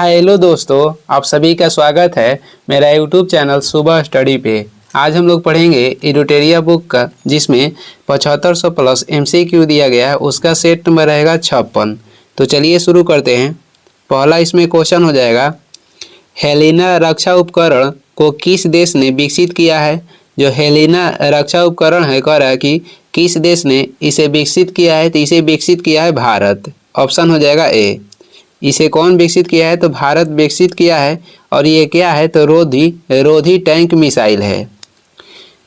Hello दोस्तों, आप सभी का स्वागत है मेरा यूट्यूब चैनल सुबह स्टडी पे। आज हम लोग पढ़ेंगे इडोटेरिया बुक का, जिसमें 7500 प्लस एमसीक्यू दिया गया है। उसका सेट नंबर रहेगा 56। तो चलिए शुरू करते हैं। पहला इसमें क्वेश्चन हो जाएगा, हेलिना रक्षा उपकरण को किस देश ने विकसित किया है। जो हेलिना रक्षा उपकरण है, कह रहा है कि किस देश ने इसे विकसित किया है, तो इसे विकसित किया है भारत। ऑप्शन हो जाएगा ए। इसे कौन विकसित किया है, तो भारत विकसित किया है। और ये क्या है, तो रोधी टैंक मिसाइल है।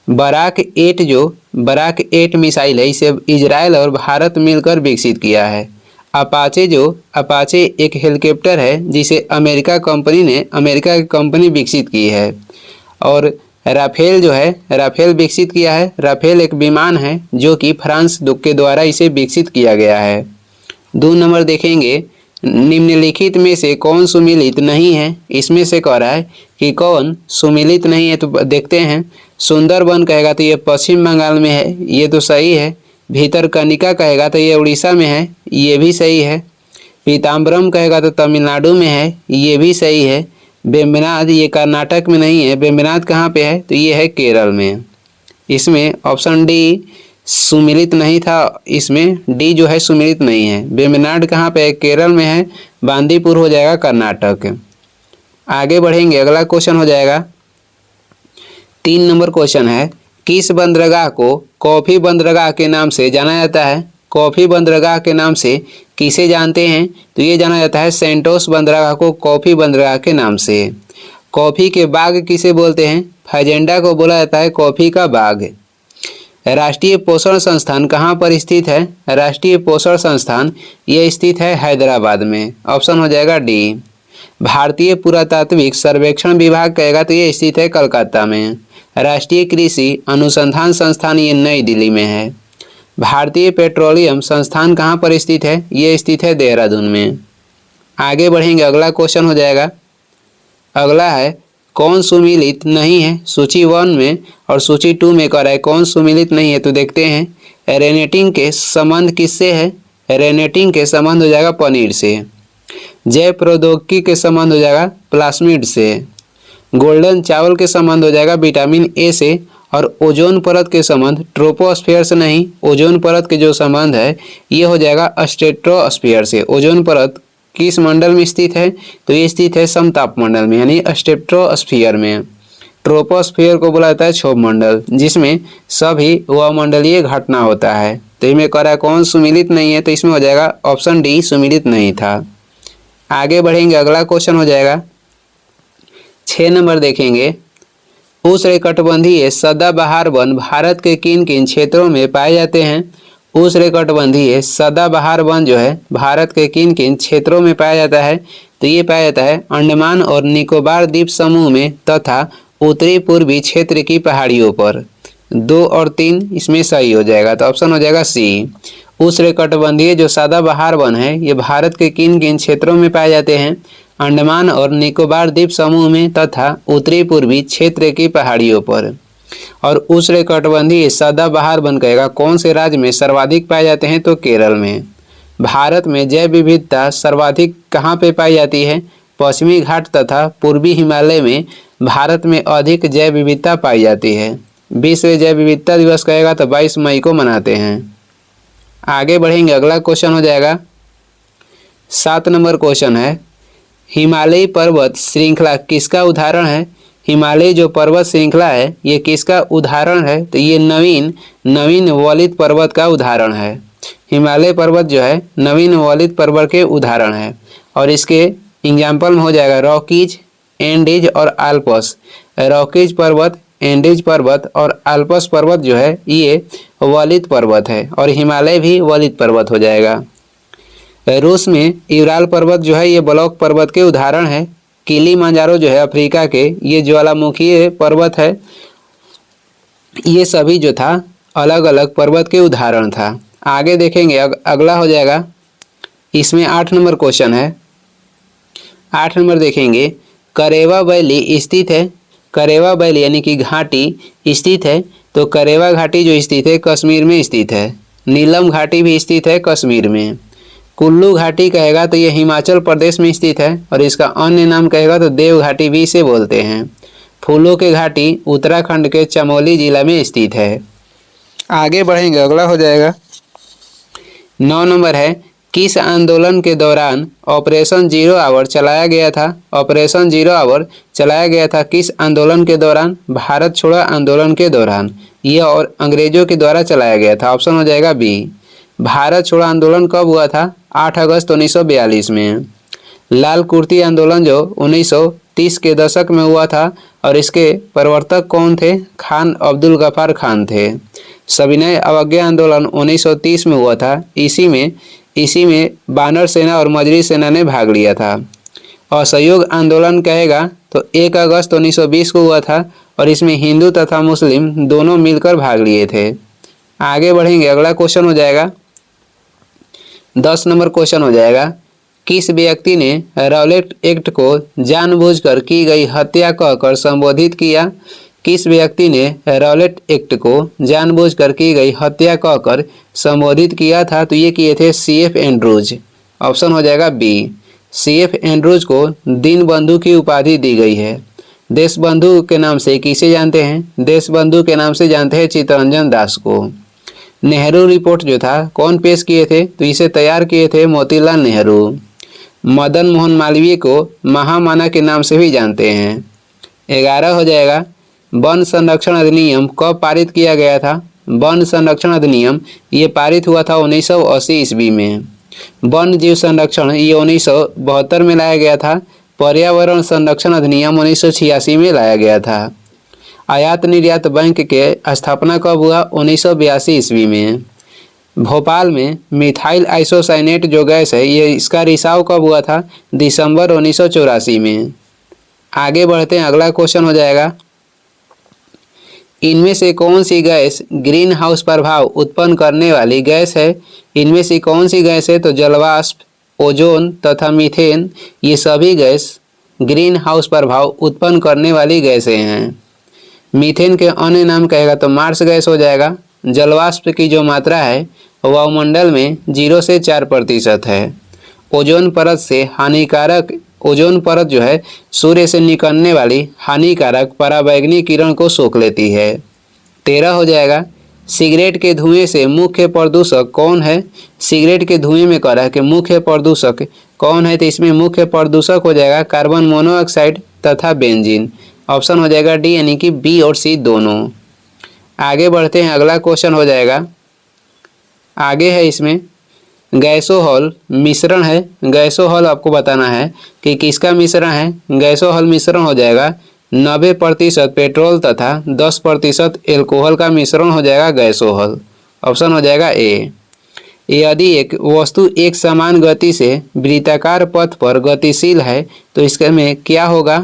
बराक 8 मिसाइल है, इसे इजराइल और भारत मिलकर विकसित किया है। अपाचे एक हेलीकॉप्टर है, जिसे अमेरिका की कंपनी विकसित की है। और राफेल विकसित किया है। राफेल एक विमान है जो कि फ्रांस के द्वारा इसे विकसित किया गया है। 2 नंबर देखेंगे, निम्नलिखित में से कौन सुमेलित नहीं है। इसमें से कह रहा है कि कौन सुमेलित नहीं है, तो देखते हैं। सुंदरबन कहेगा तो ये पश्चिम बंगाल में है, ये तो सही है। भीतरकनिका कहेगा तो ये उड़ीसा में है, ये भी सही है। पीताम्बरम कहेगा तो तमिलनाडु में है, ये भी सही है। वेम्बनाड ये कर्नाटक में नहीं है। वेम्बनाड कहाँ पे है, तो ये है केरल में। इसमें ऑप्शन डी सुमेलित नहीं था। इसमें डी जो है सुमेलित नहीं है। वेम्बनाड कहाँ पे है, केरल में है। बांदीपुर हो जाएगा कर्नाटक। आगे बढ़ेंगे, अगला क्वेश्चन हो जाएगा 3 नंबर क्वेश्चन है, किस बंदरगाह को कॉफी बंदरगाह के नाम से जाना जाता है। कॉफी बंदरगाह के नाम से किसे जानते हैं, तो ये जाना जाता है सेंटोस बंदरगाह को कॉफी बंदरगाह के नाम से। कॉफी के बाग किसे बोलते हैं, फजेंडा को बोला जाता है कॉफी का बाग। राष्ट्रीय पोषण संस्थान कहाँ पर स्थित है। राष्ट्रीय पोषण संस्थान ये स्थित है हैदराबाद में। ऑप्शन हो जाएगा डी। भारतीय पुरातात्विक सर्वेक्षण विभाग कहेगा तो ये स्थित है कलकत्ता में। राष्ट्रीय कृषि अनुसंधान संस्थान ये नई दिल्ली में है। भारतीय पेट्रोलियम संस्थान कहाँ पर स्थित है, ये स्थित है देहरादून में। आगे बढ़ेंगे, अगला क्वेश्चन हो जाएगा। अगला है, कौन सुमेलित नहीं है। सूची 1 में और सूची 2 में कह रहा है कौन सुमेलित नहीं है, तो देखते हैं। रेनेटिंग के संबंध किससे है। रेनेटिंग के संबंध हो जाएगा पनीर से। जैव प्रौद्योगिकी के संबंध हो जाएगा प्लास्मिड से। गोल्डन चावल के संबंध हो जाएगा विटामिन ए से। और ओजोन परत के संबंध ट्रोपोस्फीयर से नहीं, ओजोन परत के जो संबंध है ये हो जाएगा स्ट्रेटोस्फीयर से। ओजोन परत किस मंडल में स्थित है, तो ये स्थित है समताप मंडल में, यानी स्ट्रेटोस्फीयर में। ट्रोपोस्फीयर को बोला जाता है क्षोभ मंडल, जिसमें सभी वायुमंडलीय घटना होता है। तो इसमें कह रहा है कौन सुमेलित नहीं है, तो इसमें हो जाएगा ऑप्शन डी सुमेलित नहीं था। आगे बढ़ेंगे, अगला क्वेश्चन हो जाएगा 6 नंबर देखेंगे। उष्णकटिबंधीय सदाबहार वन भारत के किन किन क्षेत्रों में पाए जाते हैं। उष्णकटिबंधीय सदाबहार वन जो है भारत के किन किन क्षेत्रों में पाया जाता है, तो ये पाया जाता है अंडमान और निकोबार द्वीप समूह में तथा उत्तरी पूर्वी क्षेत्र की पहाड़ियों पर। 2 और 3 इसमें सही हो जाएगा, तो ऑप्शन हो जाएगा सी। उष्णकटिबंधीय जो सदाबहार वन है ये भारत के किन किन क्षेत्रों में पाए जाते हैं, अंडमान और निकोबार द्वीप समूह में तथा उत्तरी पूर्वी क्षेत्र की पहाड़ियों पर। और उष्णकटिबंधीय सदाबहार वन कहेगा कौन से राज्य में सर्वाधिक पाए जाते हैं, तो केरल में। भारत में जैव विविधता सर्वाधिक कहाँ पे पाई जाती है, पश्चिमी घाट तथा पूर्वी हिमालय में भारत में अधिक जैव विविधता पाई जाती है। विश्व जैव विविधता दिवस कहेगा तो 22 मई को मनाते हैं। आगे बढ़ेंगे, अगला क्वेश्चन हो जाएगा 7 नंबर क्वेश्चन है, हिमालयी पर्वत श्रृंखला किसका उदाहरण है। हिमालय जो पर्वत श्रृंखला है ये किसका उदाहरण है, तो ये नवीन वलित पर्वत का उदाहरण है। हिमालय पर्वत जो है नवीन वलित पर्वत के उदाहरण है। और इसके एग्जाम्पल में हो जाएगा रॉकीज, एंडीज और आल्प्स। रॉकीज पर्वत, एंडीज पर्वत और आल्प्स पर्वत जो है ये वलित पर्वत है। और हिमालय भी वलित पर्वत हो जाएगा। रूस में यूराल पर्वत जो है ये ब्लॉक पर्वत के उदाहरण है। किलिमंजारो जो है अफ्रीका के ये ज्वालामुखी पर्वत है। ये सभी जो था अलग अलग पर्वत के उदाहरण था। आगे देखेंगे, अगला हो जाएगा, इसमें 8 नंबर क्वेश्चन है। 8 नंबर देखेंगे, करेवा वैली स्थित है। करेवा वैली यानी कि घाटी स्थित है, तो करेवा घाटी जो स्थित है कश्मीर में स्थित है। नीलम घाटी भी स्थित है कश्मीर में। कुल्लू घाटी कहेगा तो ये हिमाचल प्रदेश में स्थित है और इसका अन्य नाम कहेगा तो देव घाटी भी इसे बोलते हैं। फूलों की घाटी उत्तराखंड के चमोली जिला में स्थित है। आगे बढ़ेंगे, अगला हो जाएगा 9 नंबर है, किस आंदोलन के दौरान ऑपरेशन जीरो आवर चलाया गया था? ऑपरेशन जीरो आवर चलाया गया था किस आंदोलन के दौरान? भारत छोड़ो आंदोलन के दौरान। यह और अंग्रेजों के द्वारा चलाया गया था। ऑप्शन हो जाएगा बी। भारत छोड़ो आंदोलन कब हुआ था? 8 अगस्त 1942 में। लाल कुर्ती आंदोलन जो 1930 के दशक में हुआ था और इसके प्रवर्तक कौन थे? खान अब्दुल गफ्फार खान थे। सविनय अवज्ञा आंदोलन 1930 में हुआ था। इसी में बानर सेना और मजरी सेना ने भाग लिया था। असहयोग आंदोलन कहेगा तो 1 अगस्त 1920 को हुआ था और इसमें हिंदू तथा मुस्लिम दोनों मिलकर भाग लिए थे। आगे बढ़ेंगे, अगला क्वेश्चन हो जाएगा 10 नंबर क्वेश्चन हो जाएगा, किस व्यक्ति ने रॉलेट एक्ट को जानबूझकर की गई हत्या कहकर संबोधित किया? किस व्यक्ति ने रॉलेट एक्ट को जानबूझकर की गई हत्या कहकर संबोधित किया था? तो ये किए थे CF एंड्रूज। ऑप्शन हो जाएगा बी। CF एंड्रूज को दीनबंधु की उपाधि दी गई है। देशबंधु के नाम से किसे जानते हैं? देशबंधु के नाम से जानते हैं चित्तरंजन दास को। नेहरू रिपोर्ट जो था कौन पेश किए थे? तो इसे तैयार किए थे मोतीलाल नेहरू। मदन मोहन मालवीय को महामना के नाम से भी जानते हैं। 11 हो जाएगा, वन संरक्षण अधिनियम कब पारित किया गया था? वन संरक्षण अधिनियम ये पारित हुआ था 1980 ईस्वी में। वन जीव संरक्षण ये 1972 में लाया गया था। पर्यावरण संरक्षण अधिनियम 1986 में लाया गया था। आयात निर्यात बैंक के स्थापना कब हुआ? 1982 ईस्वी में। भोपाल में मिथाइल आइसोसाइनेट जो गैस है ये इसका रिसाव कब हुआ था? दिसंबर 1984 में। आगे बढ़ते हैं, अगला क्वेश्चन हो जाएगा, इनमें से कौन सी गैस ग्रीन हाउस प्रभाव उत्पन्न करने वाली गैस है? इनमें से कौन सी गैस है? तो जलवाष्प, ओजोन तथा मीथेन ये सभी गैस ग्रीन हाउस प्रभाव उत्पन्न करने वाली गैसें हैं। मीथेन के अन्य नाम कहेगा तो मार्स गैस हो जाएगा। जलवाष्प की जो मात्रा है वायुमंडल में 0 से 4% है। ओजोन परत जो है सूर्य से निकलने वाली हानिकारक पराबैंगनी किरण को सोख लेती है। 13 हो जाएगा, सिगरेट के धुएं से मुख्य प्रदूषक कौन है? सिगरेट के धुएं में कह रहा है कि मुख्य प्रदूषक कौन है? तो इसमें मुख्य प्रदूषक हो जाएगा कार्बन मोनोऑक्साइड तथा बेंजीन। ऑप्शन हो जाएगा डी, यानी कि बी और सी दोनों। आगे बढ़ते हैं, अगला क्वेश्चन हो जाएगा, आगे है इसमें गैसोहॉल मिश्रण है। गैसोहॉल आपको बताना है कि किसका मिश्रण है। गैसोहॉल मिश्रण हो जाएगा 90% पेट्रोल तथा 10% एल्कोहल का मिश्रण हो जाएगा गैसोहॉल। ऑप्शन हो जाएगा ए। यदि एक वस्तु एक समान गति से वृत्ताकार पथ पर गतिशील है तो इसके में क्या होगा?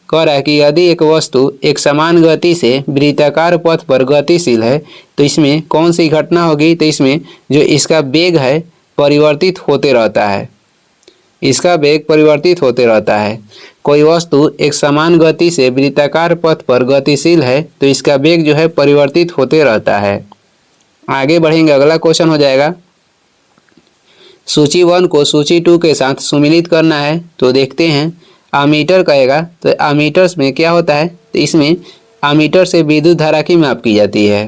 कह रहा है कि यदि एक वस्तु एक समान गति से वृत्ताकार पथ पर गतिशील है तो इसमें कौन सी घटना होगी? तो इसमें जो इसका वेग है परिवर्तित होते रहता है। इसका वेग परिवर्तित होते रहता है। कोई वस्तु एक समान गति से वृत्ताकार पथ पर गतिशील है तो इसका वेग जो है परिवर्तित होते रहता है। आगे बढ़ेंगे, अगला क्वेश्चन हो जाएगा, सूची 1 को सूची 2 के साथ सुमिलित करना है। तो देखते हैं, आमीटर कहेगा तो आमीटर्स में क्या होता है? तो इसमें आमीटर से विद्युत धारा की माप की जाती है।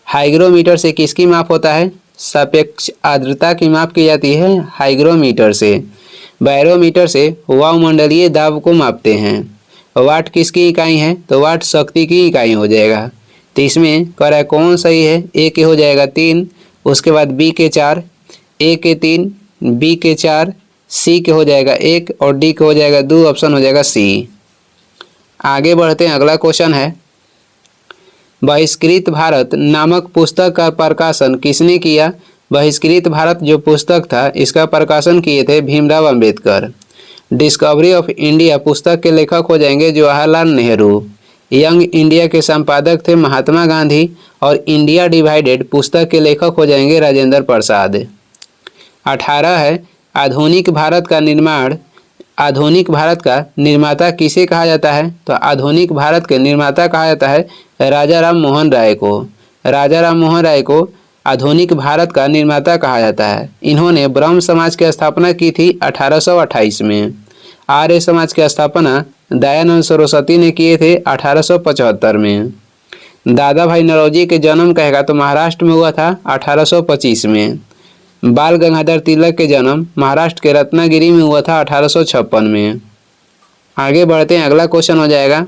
हाइग्रोमीटर से किसकी माप होता है? सापेक्ष आर्द्रता की माप की जाती है हाइग्रोमीटर से। बैरोमीटर से वायुमंडलीय दाब को मापते हैं। वाट किसकी इकाई है? तो वाट शक्ति की इकाई हो जाएगा। तो इसमें कह रहा है कौन सही है? ए के हो जाएगा 3, उसके बाद बी के 4, ए के 3, बी के 4, सी के हो जाएगा 1 और डी के हो जाएगा 2। ऑप्शन हो जाएगा सी। आगे बढ़ते हैं, अगला क्वेश्चन है, बहिष्कृत भारत नामक पुस्तक का प्रकाशन किसने किया? बहिष्कृत भारत जो पुस्तक था इसका प्रकाशन किए थे Bhimrao Ambedkar. Discovery of India पुस्तक के लेखक हो जाएंगे जवाहरलाल नेहरू। यंग इंडिया के संपादक थे महात्मा गांधी और इंडिया डिवाइडेड पुस्तक के लेखक हो जाएंगे राजेंद्र प्रसाद। 18 है, आधुनिक भारत का निर्माता किसे कहा जाता है? तो आधुनिक भारत के निर्माता कहा जाता है राजा राम मोहन राय को। राजा राम मोहन राय को आधुनिक भारत का निर्माता कहा जाता है। इन्होंने ब्रह्म समाज की स्थापना की थी 1828 में। आर्य समाज की स्थापना दयानंद सरस्वती ने किए थे 1875 में। दादा भाई नौरोजी के जन्म कहेगा तो महाराष्ट्र में हुआ था 1825 में। बाल गंगाधर तिलक के जन्म महाराष्ट्र के रत्नागिरी में हुआ था 1856 में। आगे बढ़ते हैं, अगला क्वेश्चन हो जाएगा।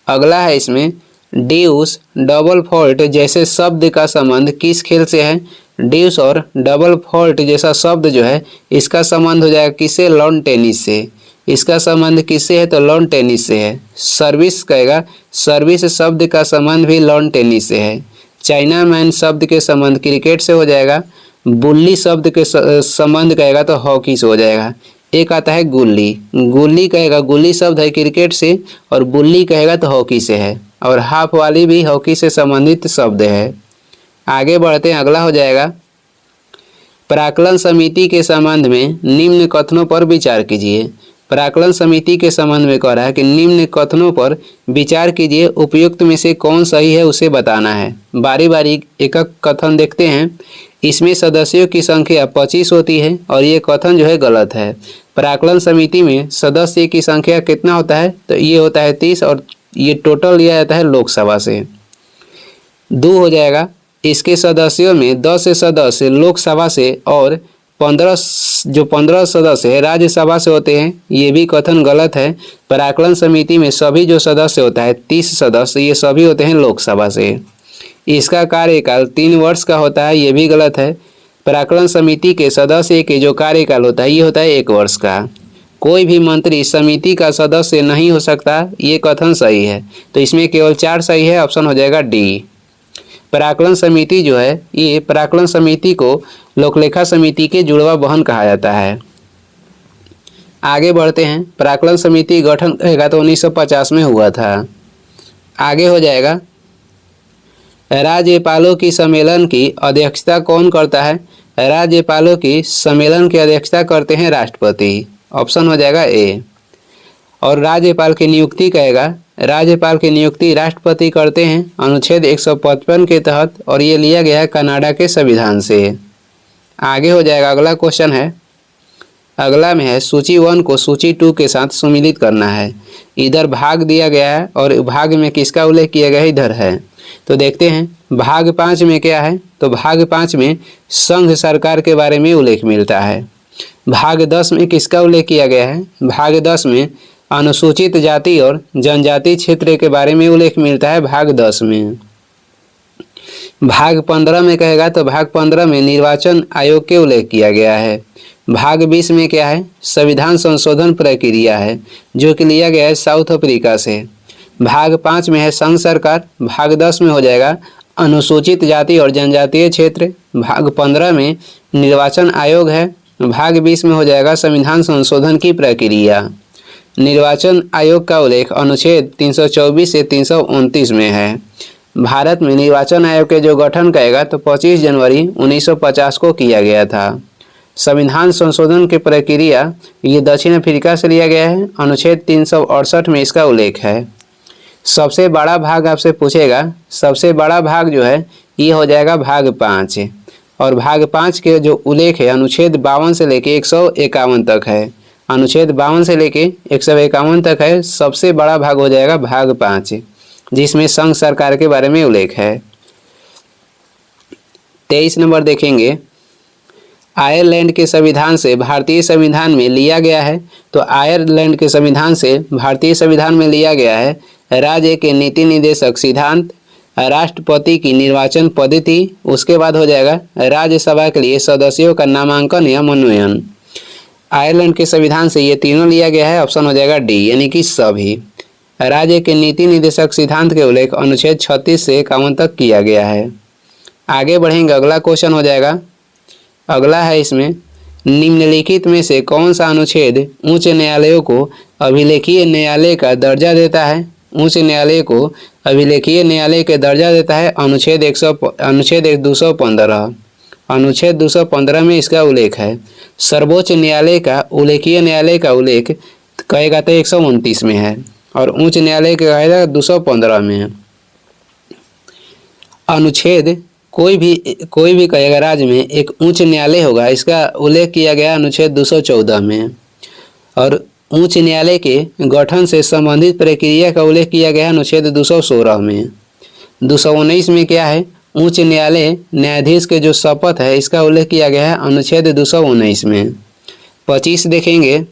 अगला है इसमें, ड्यूस डबल फॉल्ट जैसे शब्द का संबंध किस खेल से है? ड्यूस और डबल फॉल्ट जैसा शब्द जो है इसका संबंध हो जाएगा किससे? लॉन टेनिस से। इसका संबंध किससे है? तो लॉन टेनिस से है। सर्विस कहेगा, सर्विस शब्द का संबंध भी लॉन टेनिस से है। चाइना मैन शब्द के संबंध क्रिकेट से हो जाएगा। बुल्ली शब्द के संबंध कहेगा तो हॉकी से हो जाएगा। एक आता है गुल्ली, गुल्ली कहेगा गुल्ली शब्द है क्रिकेट से और बुल्ली कहेगा तो हॉकी से है, और हाफ वाली भी हॉकी से संबंधित शब्द है। आगे बढ़ते हैं, अगला हो जाएगा। प्राक्कलन समिति के संबंध में निम्न कथनों पर विचार कीजिए। प्राक्कलन समिति के संबंध में कह रहा है कि निम्न कथनों पर विचार कीजिए, उपयुक्त में से कौन सही है उसे बताना है। बारी बारी एक एक कथन देखते हैं। इसमें सदस्यों की संख्या 25 होती है और ये कथन जो है गलत है। प्राक्कलन समिति में सदस्य की संख्या कितना होता है? तो ये होता है 30 और ये टोटल लिया जाता है लोकसभा से। 2 हो जाएगा। इसके सदस्यों में 10 सदस्य लोकसभा से और 15 सदस्य है राज्यसभा से होते हैं। ये भी कथन गलत है। प्राक्कलन समिति में सभी जो सदस्य होता है 30 सदस्य ये सभी होते हैं लोकसभा से। इसका कार्यकाल 3 वर्ष का होता है, ये भी गलत है। प्राक्कलन समिति के सदस्य के जो कार्यकाल होता है ये होता है 1 वर्ष का। कोई भी मंत्री समिति का सदस्य नहीं हो सकता, ये कथन सही है। तो इसमें केवल 4 सही है, ऑप्शन हो जाएगा डी। प्राक्कलन समिति जो है ये प्राक्कलन समिति को लोकलेखा समिति के जुड़वा बहन कहा जाता है। आगे बढ़ते हैं। प्राक्कलन समिति गठन कहेगा तो 1950 में हुआ था। आगे हो जाएगा, राज्यपालों की सम्मेलन की अध्यक्षता कौन करता है? राज्यपालों की सम्मेलन की अध्यक्षता करते हैं राष्ट्रपति, ऑप्शन हो जाएगा ए। और राज्यपाल की नियुक्ति कहेगा, राज्यपाल की नियुक्ति राष्ट्रपति करते हैं अनुच्छेद 155 के तहत, और ये लिया गया है कनाडा के संविधान से। आगे हो जाएगा, अगला क्वेश्चन है। अगला में है सूची 1 को सूची 2 के साथ सुमिलित करना है। इधर भाग दिया गया है और भाग में किसका उल्लेख किया गया है? इधर है। तो देखते हैं भाग 5 में क्या है। तो भाग 5 में संघ सरकार के बारे में उल्लेख मिलता है। भाग 10 में किसका उल्लेख किया गया है? भाग 10 में अनुसूचित जाति और जनजाति क्षेत्र के बारे में उल्लेख मिलता है भाग 10 में। भाग 15 में कहेगा तो भाग 15 में निर्वाचन आयोग के उल्लेख किया गया है। भाग 20 में क्या है? संविधान संशोधन प्रक्रिया है जो कि लिया गया है साउथ अफ्रीका से। भाग 5 में है संघ सरकार। भाग 10 में हो जाएगा अनुसूचित जाति और जनजातीय क्षेत्र। भाग 15 में निर्वाचन आयोग है। भाग 20 में हो जाएगा संविधान संशोधन की प्रक्रिया। निर्वाचन आयोग का उल्लेख अनुच्छेद 324 से 329 में है। भारत में निर्वाचन आयोग के जो गठन कहेगा तो 25 जनवरी 1950 को किया गया था। संविधान संशोधन की प्रक्रिया ये दक्षिण अफ्रीका से लिया गया है। अनुच्छेद 368 में इसका उल्लेख है। सबसे बड़ा भाग आपसे पूछेगा, सबसे बड़ा भाग जो है ये हो जाएगा भाग 5, और भाग 5 के जो उल्लेख है अनुच्छेद 52 से लेके 151 तक है। अनुच्छेद 52 से लेके 151 तक है। सबसे बड़ा भाग हो जाएगा भाग 5 जिसमें संघ सरकार के बारे में उल्लेख है। 23 नंबर देखेंगे, आयरलैंड के संविधान से भारतीय संविधान में लिया गया है। तो आयरलैंड के संविधान से भारतीय संविधान में लिया गया है राज्य के नीति निर्देशक सिद्धांत, राष्ट्रपति की निर्वाचन पद्धति, उसके बाद हो जाएगा राज्यसभा के लिए सदस्यों का नामांकन या मनोनयन। आयरलैंड के संविधान से ये तीनों लिया गया है, ऑप्शन हो जाएगा डी यानी कि सभी। राज्य के नीति निर्देशक सिद्धांत के उल्लेख अनुच्छेद 36 से 51 तक किया गया है। आगे बढ़ेंगे, अगला क्वेश्चन हो जाएगा। अगला है इसमें, निम्नलिखित में से कौन सा अनुच्छेद उच्च न्यायालयों को अभिलेखीय न्यायालय का दर्जा देता है? उच्च न्यायालय को अभिलेखीय न्यायालय के दर्जा देता है अनुच्छेद 215। अनुच्छेद 215 में इसका उल्लेख है। सर्वोच्च न्यायालय का उल्लेखीय न्यायालय का उल्लेख कहेगा तो 129 में है और उच्च न्यायालय का कहेगा 215 में है। अनुच्छेद कोई भी कहेगा राज्य में एक उच्च न्यायालय होगा, इसका उल्लेख किया गया अनुच्छेद 214 में। और उच्च न्यायालय के गठन से संबंधित प्रक्रिया का उल्लेख किया गया अनुच्छेद 216 में। 219 में क्या है, उच्च न्यायालय न्यायाधीश के जो शपथ है इसका उल्लेख किया गया है अनुच्छेद 219 में। 25 देखेंगे,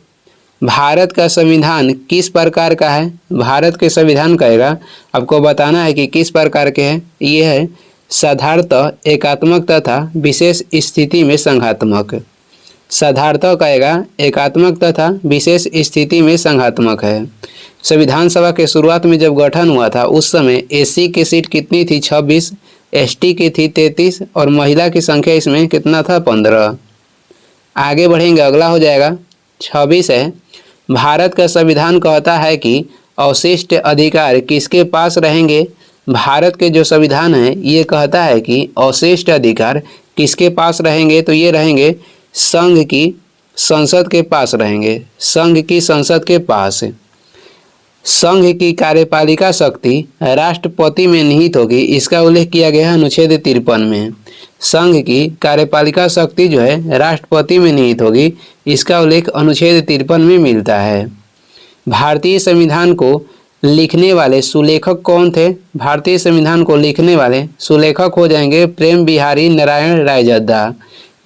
भारत का संविधान किस प्रकार का है। भारत के संविधान कहेगा, आपको बताना है कि किस प्रकार के हैं। ये है साधारणतः, एकात्मक तथा विशेष स्थिति में संघात्मक। साधारणतः कहेगा एकात्मक तथा विशेष स्थिति में संघात्मक है। संविधान सभा के शुरुआत में जब गठन हुआ था उस समय एससी की सीट कितनी थी, 26, एसटी की थी 33 और महिला की संख्या इसमें कितना था, 15। आगे बढ़ेंगे, अगला हो जाएगा 26 है, भारत का संविधान कहता है कि अवशिष्ट अधिकार किसके पास रहेंगे। भारत के जो संविधान है ये कहता है कि अवशिष्ट अधिकार किसके पास रहेंगे, तो ये रहेंगे संघ की संसद के पास रहेंगे, संघ की संसद के पास। संघ की कार्यपालिका शक्ति राष्ट्रपति में निहित होगी, इसका उल्लेख किया गया है अनुच्छेद 53 में। संघ की कार्यपालिका शक्ति जो है राष्ट्रपति में निहित होगी, इसका उल्लेख अनुच्छेद 53 में मिलता है। भारतीय संविधान को लिखने वाले सुलेखक कौन थे। भारतीय संविधान को लिखने वाले सुलेखक हो जाएंगे प्रेम बिहारी नारायण रायजद्दा।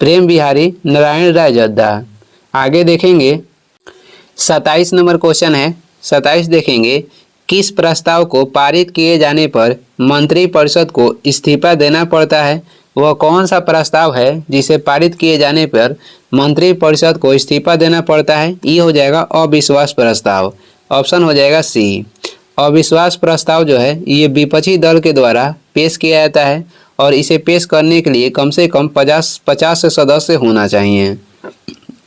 प्रेम बिहारी नारायण रायजद्दा। आगे देखेंगे 27 नंबर क्वेश्चन है। 27 देखेंगे, किस प्रस्ताव को पारित किए जाने पर मंत्रिपरिषद को इस्तीफा देना पड़ता है। वह कौन सा प्रस्ताव है जिसे पारित किए जाने पर मंत्रिपरिषद को इस्तीफा देना पड़ता है। ये हो जाएगा अविश्वास प्रस्ताव। ऑप्शन हो जाएगा सी। अविश्वास प्रस्ताव जो है ये विपक्षी दल के द्वारा पेश किया जाता है और इसे पेश करने के लिए कम से कम 50 सदस्य होना चाहिए।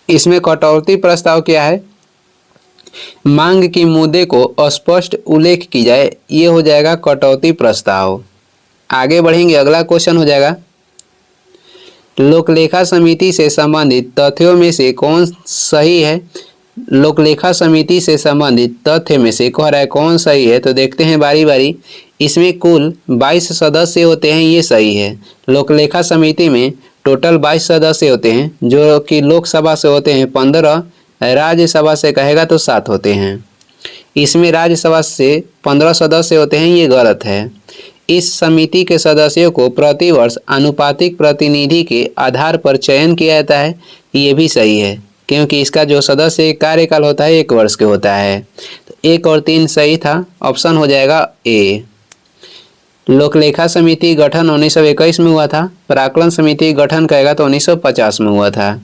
इसमें कटौती प्रस्ताव क्या है, मांग की मुद्दे को स्पष्ट उल्लेख की जाए, ये हो जाएगा कटौती प्रस्ताव। आगे बढ़ेंगे, अगला क्वेश्चन हो जाएगा, लोकलेखा समिति से संबंधित तथ्यों में से कौन सही है। लोकलेखा समिति से संबंधित तथ्य में से कह रहा है कौन सही है, तो देखते हैं बारी बारी। इसमें कुल 22 सदस्य होते हैं, ये सही है। लोकलेखा समिति में टोटल 22 सदस्य होते हैं, जो कि लोकसभा से होते हैं 15, राज्यसभा से कहेगा तो 7 होते हैं। इसमें राज्यसभा से 15 सदस्य होते हैं, ये गलत है। इस समिति के सदस्यों को प्रतिवर्ष आनुपातिक प्रतिनिधि के आधार पर चयन किया जाता है, ये भी सही है, क्योंकि इसका जो सदस्य कार्यकाल होता है 1 वर्ष के होता है। तो 1 और 3 सही था, ऑप्शन हो जाएगा ए। लोकलेखा समिति गठन 1921 में हुआ था, प्राक्कलन समिति गठन कहेगा तो 1950 में हुआ था।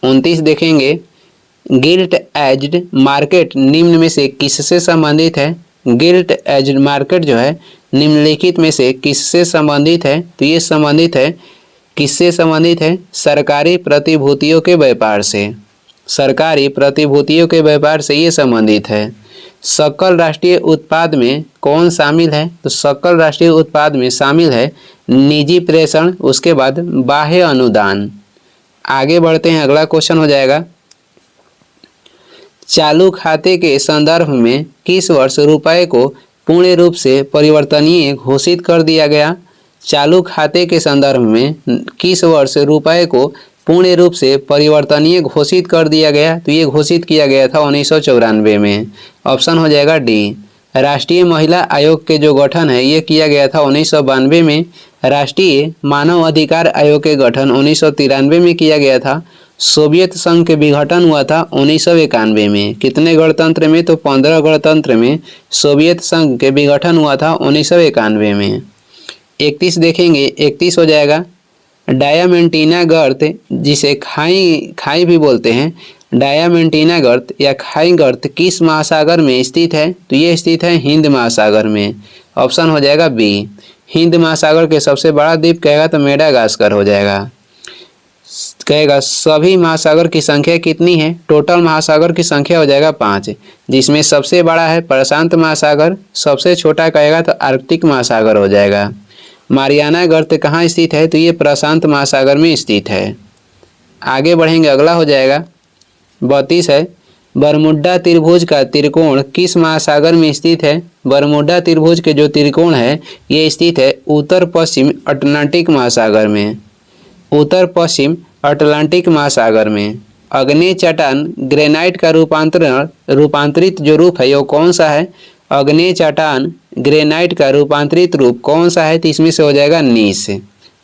29 देखेंगे, गिल्ट एज्ड मार्केट निम्न में से किससे संबंधित है। गिल्ट एज्ड मार्केट जो है निम्नलिखित में से किससे संबंधित है, तो ये संबंधित है, किससे संबंधित है, सरकारी प्रतिभूतियों के व्यापार से। सरकारी प्रतिभूतियों के व्यापार से ये संबंधित है। सकल राष्ट्रीय उत्पाद में कौन शामिल है, तो सकल राष्ट्रीय उत्पाद में शामिल है निजी प्रेषण, उसके बाद बाह्य अनुदान। आगे बढ़ते हैं, अगला क्वेश्चन हो जाएगा, चालू खाते के संदर्भ में किस वर्ष रुपए को पूर्ण रूप से परिवर्तनीय घोषित कर दिया गया। चालू खाते के संदर्भ में किस वर्ष रुपए को पूर्ण रूप से परिवर्तनीय घोषित कर दिया गया, तो ये घोषित किया गया था 1994 में। ऑप्शन हो जाएगा डी। राष्ट्रीय महिला आयोग के जो गठन है ये किया गया था 1992 में। राष्ट्रीय मानव अधिकार आयोग के गठन 1993 में किया गया था। सोवियत संघ के विघटन हुआ था 1991 में। कितने गणतंत्र में, तो 15 गणतंत्र में सोवियत संघ के विघटन हुआ था 1991 में। 31 देखेंगे, 31 हो जाएगा, डायामेंटीना गर्त जिसे खाई भी बोलते हैं, डायामेंटीना गर्त या खाई गर्त किस महासागर में स्थित है, तो ये स्थित है हिंद महासागर में। ऑप्शन हो जाएगा बी। हिंद महासागर के सबसे बड़ा द्वीप कहेगा तो मेडागास्कर हो जाएगा। कहेगा सभी महासागर की संख्या कितनी है, टोटल महासागर की संख्या हो जाएगा 5, जिसमें सबसे बड़ा है प्रशांत महासागर, सबसे छोटा कहेगा तो आर्कटिक महासागर हो जाएगा। मारियाना गर्त कहाँ स्थित है, तो ये प्रशांत महासागर में स्थित है। आगे बढ़ेंगे, अगला हो जाएगा 32 है, बरमुडा त्रिभुज का त्रिकोण किस महासागर में स्थित है? बरमुडा त्रिभुज के जो त्रिकोण है ये स्थित है उत्तर पश्चिम अटलांटिक महासागर में, उत्तर पश्चिम अटलांटिक महासागर में। अग्नेय चट्टान ग्रेनाइट का रूपांतरित जो रूप है वो कौन सा है? अग्नेय चट्टान ग्रेनाइट का रूपांतरित रूप कौन सा है? तो इसमें से हो जाएगा नीस,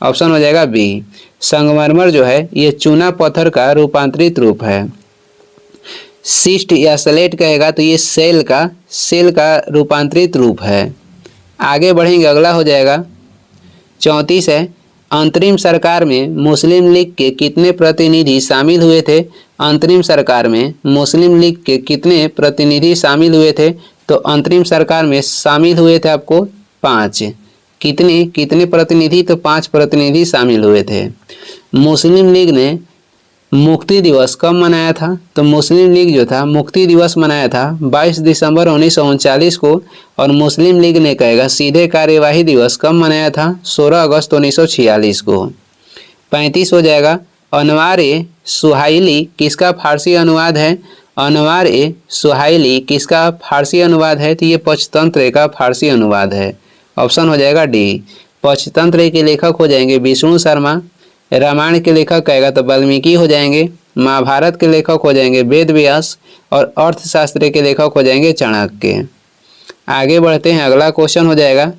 ऑप्शन हो जाएगा बी। संगमरमर जो है ये चूना पत्थर का रूपांतरित रूप है। सिस्ट या स्लेट कहेगा तो ये सेल का रूपांतरित रूप है। आगे बढ़ेंगे, अगला हो जाएगा 34 है। अंतरिम सरकार में मुस्लिम लीग के कितने प्रतिनिधि शामिल हुए थे? अंतरिम सरकार में मुस्लिम लीग के कितने प्रतिनिधि शामिल हुए थे? तो अंतरिम सरकार में शामिल हुए थे आपको 5। कितने प्रतिनिधि? तो 5 प्रतिनिधि शामिल हुए थे। मुस्लिम लीग ने मुक्ति दिवस कब मनाया था? तो मुस्लिम लीग जो था मुक्ति दिवस मनाया था 22 दिसंबर 1939 को, और मुस्लिम लीग ने कहेगा सीधे कार्यवाही दिवस कब मनाया था? 16 अगस्त 1946 को। 35 हो जाएगा। अनवार-ए सुहाइली किसका फारसी अनुवाद है? अनवार-ए सुहाइली किसका फारसी अनुवाद है? तो ये पंचतंत्र का फारसी अनुवाद है, ऑप्शन हो जाएगा डी। पंचतंत्र के लेखक हो जाएंगे विष्णु शर्मा। रामायण के लेखक कहेगा तो वाल्मीकि हो जाएंगे। महाभारत के लेखक हो जाएंगे वेद व्यास, और अर्थशास्त्र के लेखक हो जाएंगे चाणक्य। आगे बढ़ते हैं, अगला क्वेश्चन हो जाएगा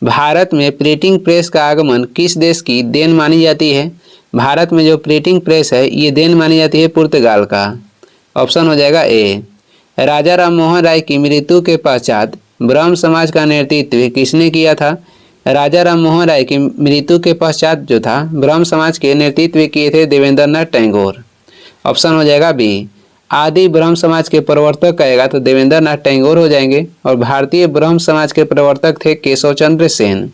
भारत में प्रिंटिंग प्रेस का आगमन किस देश की देन मानी जाती है? भारत में जो प्रिंटिंग प्रेस है ये देन मानी जाती है पुर्तगाल का, ऑप्शन हो जाएगा ए। राजा राम मोहन राय की मृत्यु के पश्चात ब्रह्म समाज का नेतृत्व किसने किया था? राजा राम मोहन राय की मृत्यु के पश्चात जो था ब्रह्म समाज के नेतृत्व किए थे देवेंद्र नाथ टैगोर, ऑप्शन हो जाएगा बी। आदि ब्रह्म समाज के प्रवर्तक कहेगा तो देवेंद्र नाथ टैगोर हो जाएंगे, और भारतीय ब्रह्म समाज के प्रवर्तक थे केशव चंद्र सेन।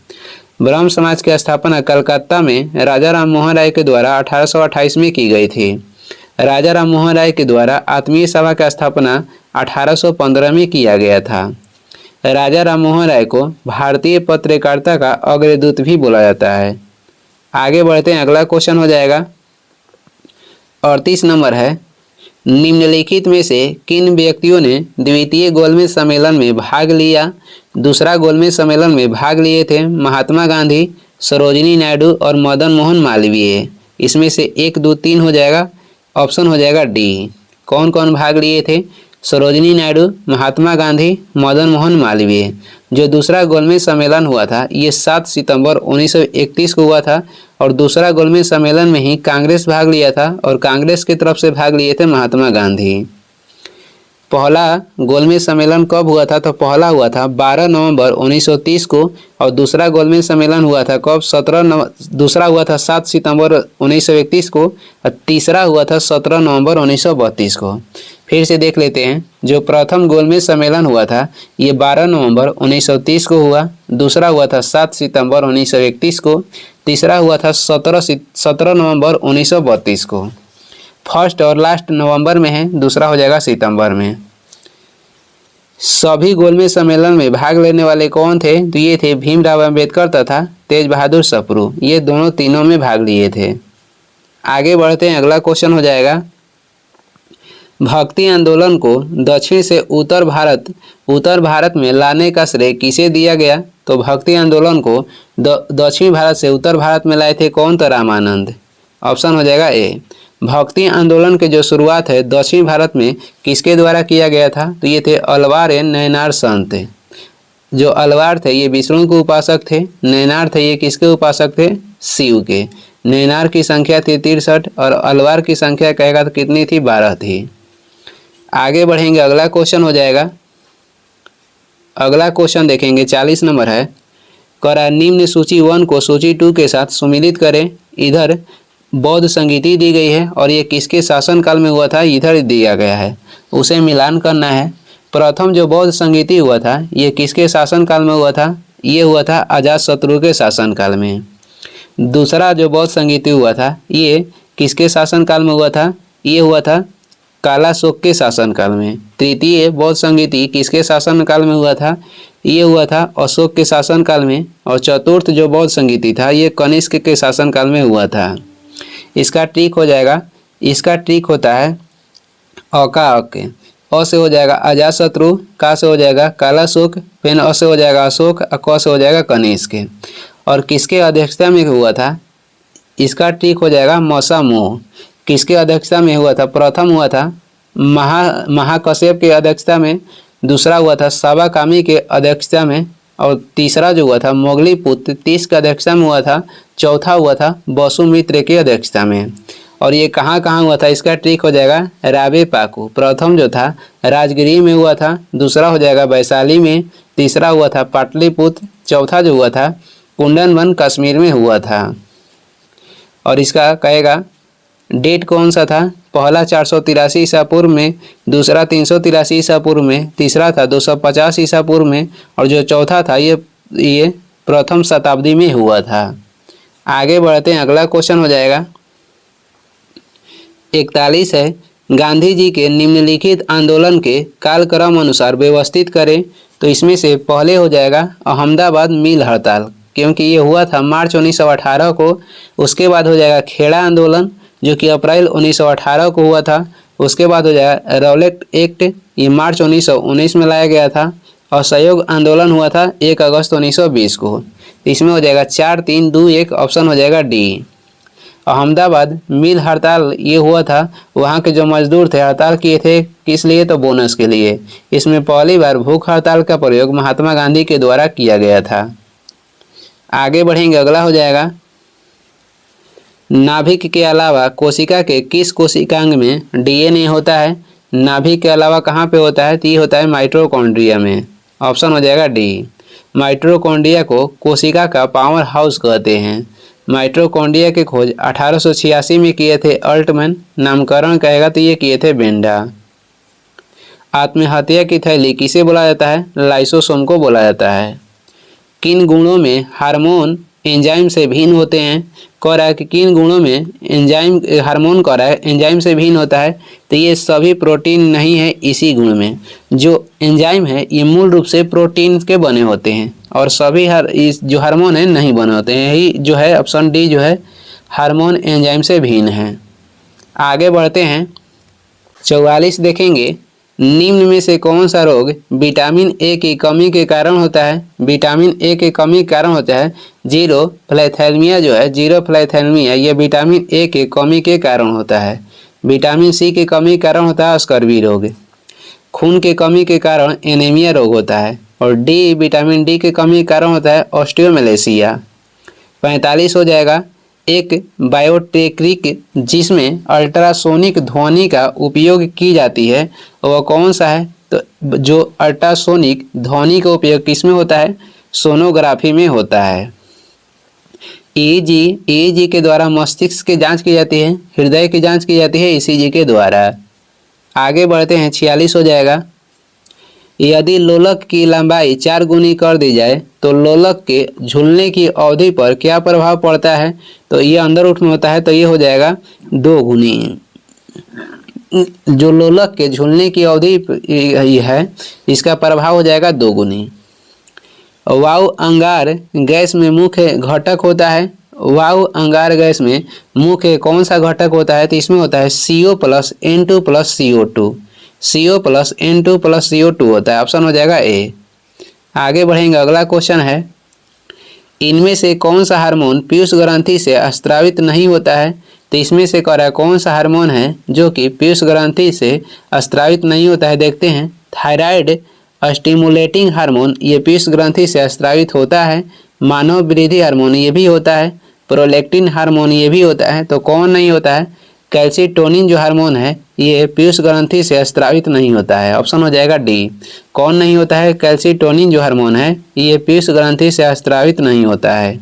ब्रह्म समाज की स्थापना कलकत्ता में राजा राम मोहन राय के द्वारा 1828 में की गई थी। राजा राम मोहन राय के द्वारा आत्मीय सभा का स्थापना 1815 में किया गया था। राजा राम मोहन राय को भारतीय पत्रकारिता का अग्रदूत भी बोला जाता है। आगे बढ़ते हैं, अगला क्वेश्चन हो जाएगा 38 नंबर है। निम्नलिखित में से किन व्यक्तियों ने द्वितीय गोलमेज सम्मेलन में भाग लिया? दूसरा गोलमेज सम्मेलन में भाग लिए थे महात्मा गांधी, सरोजिनी नायडू और मदन मोहन मालवीय। इसमें से 1, 2, 3 हो जाएगा, ऑप्शन हो जाएगा डी। कौन कौन भाग लिए थे? सरोजिनी नायडू, महात्मा गांधी, मदन मोहन मालवीय। जो दूसरा गोलमेज सम्मेलन हुआ था ये 7 सितंबर 1931 को हुआ था, और दूसरा गोलमेज सम्मेलन में ही कांग्रेस भाग लिया था, और कांग्रेस की तरफ से भाग लिए थे महात्मा गांधी। पहला गोलमेज सम्मेलन कब हुआ था? तो पहला हुआ था 12 नवंबर 1930 को, और दूसरा गोलमेज सम्मेलन हुआ था कब? दूसरा हुआ था 7 सितंबर 1931 को, और तीसरा हुआ था 17 नवंबर 1932 को। फिर से देख लेते हैं। जो प्रथम गोलमेज सम्मेलन हुआ था ये 12 नवंबर 1930 को हुआ, दूसरा हुआ था 7 सितंबर 1931 को, तीसरा हुआ था 17 नवंबर 1932 को। फर्स्ट और लास्ट नवंबर में है, दूसरा हो जाएगा सितंबर में। सभी गोलमेज सम्मेलन में भाग लेने वाले कौन थे? तो ये थे भीमराव अंबेडकर तथा तेज बहादुर सप्रू, ये दोनों तीनों में भाग लिए थे। आगे बढ़ते हैं, अगला क्वेश्चन हो जाएगा भक्ति आंदोलन को दक्षिण से उत्तर भारत में लाने का श्रेय किसे दिया गया? तो भक्ति आंदोलन को दक्षिण भारत से उत्तर भारत में लाए थे कौन? तो रामानंद, ऑप्शन हो जाएगा ए। भक्ति आंदोलन के जो शुरुआत है दक्षिण भारत में किसके द्वारा किया गया था? तो ये थे अलवार नैनार संत। जो अलवार थे ये विष्णु के उपासक थे, नैनार थे ये किसके उपासक थे? शिव के। नैनार की संख्या थी 63 और अलवार की संख्या कहेगा तो कितनी थी? 12 थी। आगे बढ़ेंगे, अगला क्वेश्चन हो जाएगा, अगला क्वेश्चन देखेंगे 40 नंबर है। करा निम्न सूची 1 को सूची 2 के साथ सुमिलित करें। इधर बौद्ध संगीति दी गई है और ये किसके शासनकाल में हुआ था? इधर दिया गया है, उसे मिलान करना है। प्रथम जो बौद्ध संगीति हुआ था ये किसके शासनकाल में हुआ था? ये हुआ था अजातशत्रु के शासनकाल में। दूसरा जो बौद्ध संगीति हुआ था ये किसके शासनकाल में हुआ था? ये हुआ था कालाशोक के शासनकाल में। तृतीय बौद्ध संगीति किसके शासनकाल में हुआ था? ये हुआ था अशोक के शासनकाल में। और चतुर्थ जो बौद्ध संगीति था ये कनिष्क के शासनकाल में हुआ था। इसका ट्रिक हो जाएगा, इसका ट्रिक होता है अ का अक, अ से हो जाएगा अजातशत्रु, का से हो जाएगा कालाशोक, फिर अ से हो जाएगा अशोक, क से हो जाएगा कनिष्क। और किसके अध्यक्षता में हुआ था? इसका ठीक हो जाएगा मौसामोह। किसके अध्यक्षता में हुआ था? प्रथम हुआ था महाकश्यप के अध्यक्षता में, दूसरा हुआ था साबाकामी के अध्यक्षता में, और तीसरा जो हुआ था मोगलीपुत्र तीस के अध्यक्षता में हुआ था, चौथा हुआ था वसुमित्र के अध्यक्षता में। और ये कहाँ कहाँ हुआ था? इसका ट्रिक हो जाएगा रावे पाकू। प्रथम जो था राजगिरी में हुआ था, दूसरा हो जाएगा वैशाली में, तीसरा हुआ था पाटलिपुत्र, चौथा जो हुआ था कुंदनवन कश्मीर में हुआ था। और इसका कहेगा डेट कौन सा था? पहला 483 ईसा पूर्व में, दूसरा 383 ईसा पूर्व में, तीसरा था 250 ईसा पूर्व में, और जो चौथा था ये प्रथम शताब्दी में हुआ था। आगे बढ़ते हैं, अगला क्वेश्चन हो जाएगा 41 है, गांधी जी के निम्नलिखित आंदोलन के कालक्रम अनुसार व्यवस्थित करें। तो इसमें से पहले हो जाएगा अहमदाबाद मिल हड़ताल, क्योंकि ये हुआ था मार्च 1918 को। उसके बाद हो जाएगा खेड़ा आंदोलन जो कि अप्रैल 1918 को हुआ था। उसके बाद हो जाएगा रौलेट एक्ट, ये मार्च 1919 में लाया गया था। और सहयोग आंदोलन हुआ था 1 अगस्त 1920 को। इसमें हो जाएगा 4, 3, 2, 1, ऑप्शन हो जाएगा डी। अहमदाबाद मिल हड़ताल ये हुआ था, वहाँ के जो मजदूर थे हड़ताल किए थे किस लिए? तो बोनस के लिए। इसमें पहली बार भूख हड़ताल का प्रयोग महात्मा गांधी के द्वारा किया गया था। आगे बढ़ेंगे, अगला हो जाएगा नाभिक के अलावा कोशिका के किस कोशिकांग में डीएनए होता है? नाभिक के अलावा कहाँ पे होता है? तो ये होता है माइटोकॉन्ड्रिया में, ऑप्शन हो जाएगा डी। माइटोकॉन्ड्रिया को कोशिका का पावर हाउस कहते हैं। माइटोकॉन्ड्रिया की खोज 1886 में किए थे अल्टमैन, नामकरण कहेगा तो ये किए थे बेंडा। आत्महत्या की थैली किसे बोला जाता है? लाइसोसोम को बोला जाता है। किन गुणों में हार्मोन एंजाइम से भिन्न होते हैं? कह रहा है कि किन गुणों में एंजाइम हार्मोन कह रहा है एंजाइम से भिन्न होता है, तो ये सभी प्रोटीन नहीं है इसी गुण में। जो एंजाइम है ये मूल रूप से प्रोटीन के बने होते हैं, और सभी जो हार्मोन है नहीं बने होते हैं। यही जो है ऑप्शन डी जो है हार्मोन एंजाइम से भिन्न है। आगे बढ़ते हैं, 44 देखेंगे, निम्न में से कौन सा रोग विटामिन ए की कमी के कारण होता है? विटामिन ए की कमी के कारण होता है जीरोफ्लैथैलेमिया, जो है जीरोफ्लैथैलेमिया ये विटामिन ए के कमी के कारण होता है। विटामिन सी की कमी के कारण होता है स्कर्वी रोग। खून के कमी के कारण एनीमिया रोग होता है। और डी विटामिन डी की कमी के कारण होता है ऑस्टियोमेलेसिया। 45 हो जाएगा, एक बायोटेक्निक जिसमें अल्ट्रासोनिक ध्वनि का उपयोग की जाती है वह कौन सा है? तो जो अल्ट्रासोनिक ध्वनि का उपयोग किस में होता है? सोनोग्राफी में होता है। ईईजी के द्वारा मस्तिष्क की जांच की जाती है, हृदय की जांच की जाती है ईसीजी के द्वारा। आगे बढ़ते हैं, 46 हो जाएगा, यदि लोलक की लंबाई 4 गुनी कर दी जाए तो लोलक के झूलने की अवधि पर क्या प्रभाव पड़ता है? तो ये अंदर उठ में होता है तो ये हो जाएगा 2 गुनी। जो लोलक के झूलने की अवधि है इसका प्रभाव हो जाएगा 2 गुनी। वायु अंगार गैस में मुख्य घटक होता है। वायु अंगार गैस में मुख्य कौन सा घटक होता है? तो इसमें होता है CO plus N2 plus CO2। CO plus N2 plus CO2 होता है, ऑप्शन हो जाएगा ए। आगे बढ़ेंगे, अगला क्वेश्चन है, इनमें से कौन सा हार्मोन पीयूष ग्रंथि से स्रावित नहीं होता है? तो इसमें से कह रहा है कौन सा हार्मोन है जो कि पीयूष ग्रंथि से स्रावित नहीं होता है? देखते हैं, थायराइड स्टिमुलेटिंग हार्मोन ये पीयूष ग्रंथि से स्रावित होता है। मानव वृद्धि हार्मोन ये भी होता है। प्रोलैक्टिन हार्मोन ये भी होता है। तो कौन नहीं होता है? कैल्सिटोनिन जो हार्मोन है ये पीयूष ग्रंथि से स्रावित नहीं होता है, ऑप्शन हो जाएगा डी। कौन नहीं होता है? कैल्सिटोनिन जो हार्मोन है ये पीयूष ग्रंथि से स्रावित नहीं होता है।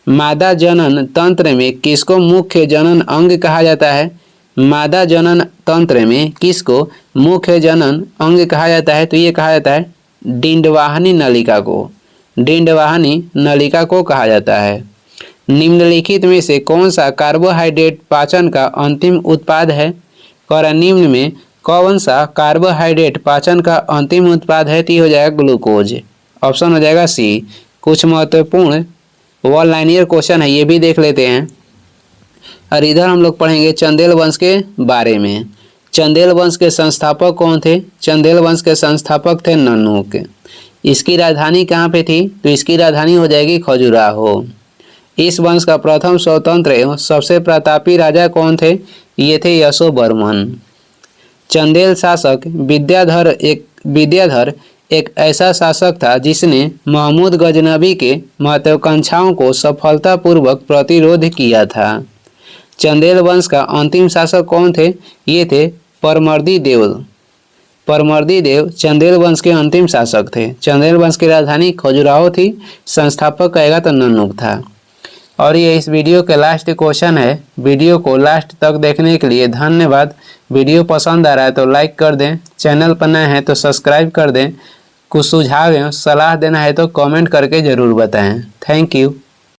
मादा जनन तंत्र में किसको मुख्य जनन अंग कहा जाता है? मादा जनन तंत्र में किसको मुख्य जनन अंग कहा जाता है? तो ये कहा जाता है डिंडवाहनी नलिका को। डिंडवाहनी नलिका को कहा जाता है। निम्नलिखित में से कौन सा कार्बोहाइड्रेट पाचन का अंतिम उत्पाद है? और निम्न में कौन सा कार्बोहाइड्रेट पाचन का अंतिम उत्पाद है? तो हो जाएगा ग्लूकोज, ऑप्शन हो जाएगा सी। कुछ महत्वपूर्ण वन लाइनियर क्वेश्चन है ये भी देख लेते हैं। और इधर हम लोग पढ़ेंगे चंदेल वंश के बारे में। चंदेल वंश के संस्थापक कौन थे? चंदेल वंश के संस्थापक थे नन्नुक। इसकी राजधानी कहाँ पे थी? तो इसकी राजधानी हो जाएगी खजुराहो। इस वंश का प्रथम स्वतंत्र एवं सबसे प्रतापी राजा कौन थे? ये थे यशोवर्मन। चंदेल शासक विद्याधर एक ऐसा शासक था जिसने महमूद गजनबी के महत्वाकांक्षाओं को सफलतापूर्वक प्रतिरोध किया था। चंदेल वंश का अंतिम शासक कौन थे? ये थे परमर्दी देव। परमर्दी देव चंदेल वंश के अंतिम शासक थे। चंदेल वंश की राजधानी खजुराहो थी। संस्थापक कहेगा तो नन्नुक था। और ये इस वीडियो के लास्ट क्वेश्चन है। वीडियो को लास्ट तक देखने के लिए धन्यवाद। वीडियो पसंद आ रहा है तो लाइक कर दें, चैनल पर नए हैं तो सब्सक्राइब कर दें। कुछ सुझाव एवं सलाह देना है तो कमेंट करके ज़रूर बताएं। Thank you.